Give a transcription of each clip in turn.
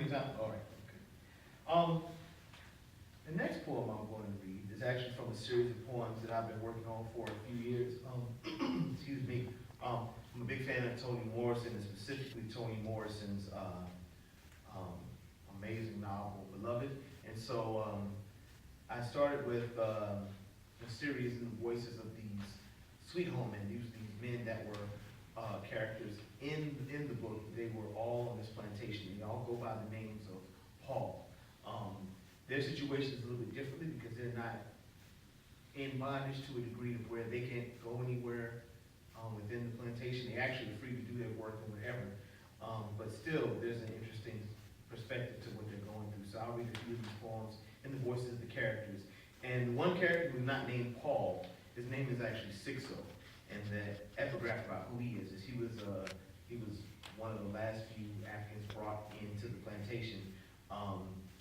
me time? All right, okay. The next poem I'm going to read is actually from a series of poems that I've been working on for a few years. Excuse me. I'm a big fan of Toni Morrison, and specifically Toni Morrison's amazing novel, Beloved. And so I started with a series in the voices of these sweet home men, these men that were characters in the book. They were all on this plantation. They all go by the names of Paul. Their situation is a little bit differently because they're not in bondage to a degree of where they can't go anywhere within the plantation. They're actually free to do their work and whatever. But still, there's an interesting perspective to what they're going through. So I'll read a few of these poems in the voices of the characters. And one character who's not named Paul, his name is actually Sixo. And the epigraph about who he is he was one of the last few Africans brought into the plantation.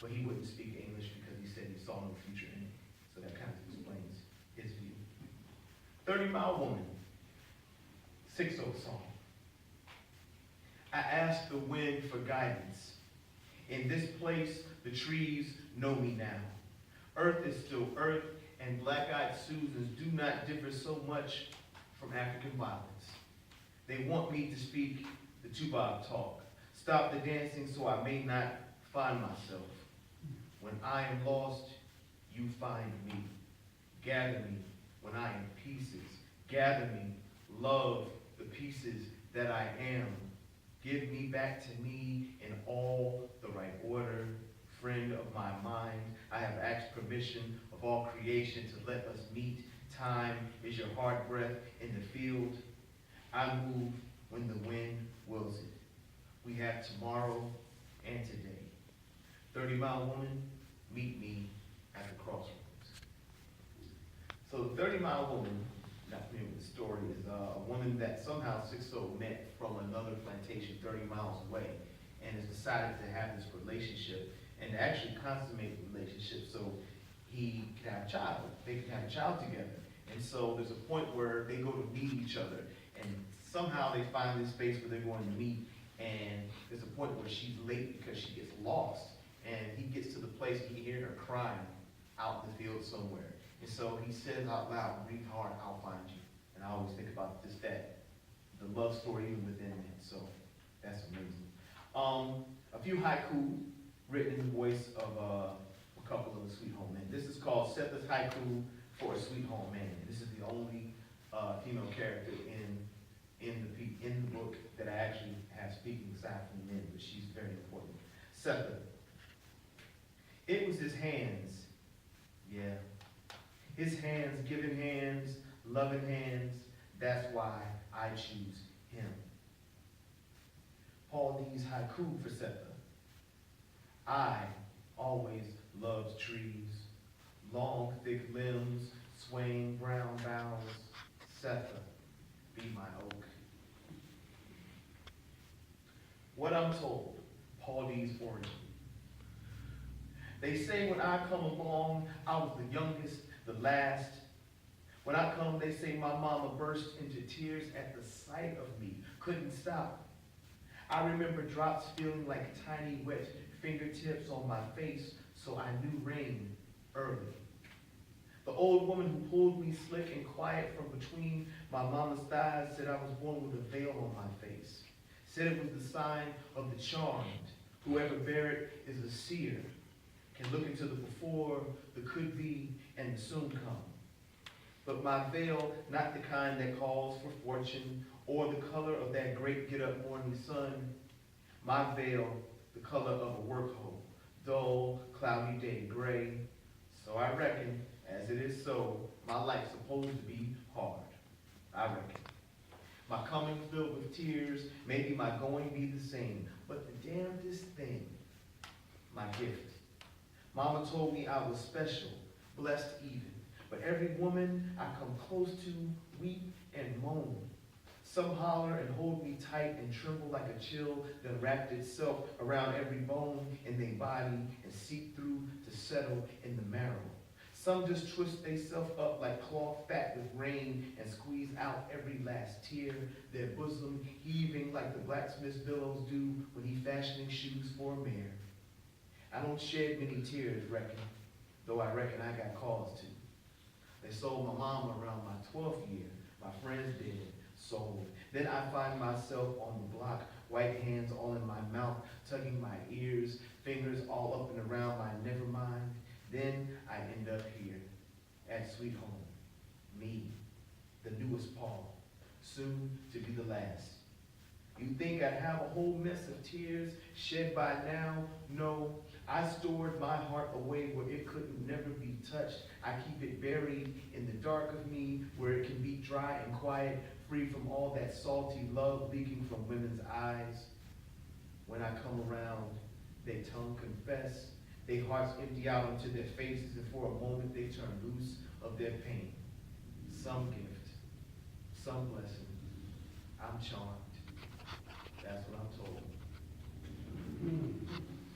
But he wouldn't speak English because he said he saw no future in it. So that kind of explains his view. 30-Mile Woman, Sixo song. I ask the wind for guidance. In this place, the trees know me now. Earth is still earth, and black-eyed Susans do not differ so much from African violets. They want me to speak the Tubac talk. Stop the dancing so I may not find myself. When I am lost, you find me. Gather me when I am pieces. Gather me, love the pieces that I am. Give me back to me in all the right order. Friend of my mind, I have asked permission of all creation to let us meet. Time is your heart breath in the field. I move when the wind wills it. We have tomorrow and today. 30-Mile Woman, meet me at the crossroads. So the 30-Mile Woman, not familiar with the story, is a woman that somehow Sixo met from another plantation 30 miles away and has decided to have this relationship and to actually consummate the relationship so he can have a child. They can have a child together. And so there's a point where they go to meet each other and somehow they find this space where they're going to meet, and there's a point where she's late because she gets lost. And he gets to the place, he can hear her crying out in the field somewhere. And so he says out loud, breathe hard, I'll find you. And I always think about this, that, the love story even within that. So that's amazing. A few haiku written in the voice of a couple of the Sweet Home Men. This is called Setha's Haiku for a Sweet Home Man. This is the only female character in the book that I actually have speaking aside from the men, but she's very important. Setha. It was his hands, yeah. His hands, giving hands, loving hands, that's why I choose him. Paul D's haiku for Setha. I always loved trees, long, thick limbs, swaying brown boughs. Setha, be my oak. What I'm told, Paul D's origin. They say when I come along, I was the youngest, the last. When I come, they say my mama burst into tears at the sight of me, couldn't stop. I remember drops feeling like tiny wet fingertips on my face, so I knew rain early. The old woman who pulled me slick and quiet from between my mama's thighs said I was born with a veil on my face. Said it was the sign of the charmed. Whoever bear it is a seer. Can look into the before, the could be, and the soon come. But my veil, not the kind that calls for fortune, or the color of that great get-up morning sun. My veil, the color of a work hoe, dull, cloudy day, gray. So I reckon, as it is so, my life's supposed to be hard. I reckon. My coming filled with tears, maybe my going be the same. But the damnedest thing, my gift. Mama told me I was special, blessed even. But every woman I come close to weep and moan. Some holler and hold me tight and tremble like a chill that wrapped itself around every bone in their body and seep through to settle in the marrow. Some just twist theyself up like cloth fat with rain and squeeze out every last tear, their bosom heaving like the blacksmith's billows do when he fashioning shoes for a mare. I don't shed many tears, reckon, though I reckon I got cause to. They sold my mama around my 12th year. My friends did, sold. Then I find myself on the block, white hands all in my mouth, tugging my ears, fingers all up and around my never mind. Then I end up here, at Sweet Home. Me, the newest Paul, soon to be the last. You think I'd have a whole mess of tears shed by now? No, I stored my heart away where it could never be touched. I keep it buried in the dark of me where it can be dry and quiet, free from all that salty love leaking from women's eyes. When I come around, they tongue confess, their hearts empty out onto their faces, and for a moment they turn loose of their pain. Some gift, some blessing, I'm charmed. That's what I'm told.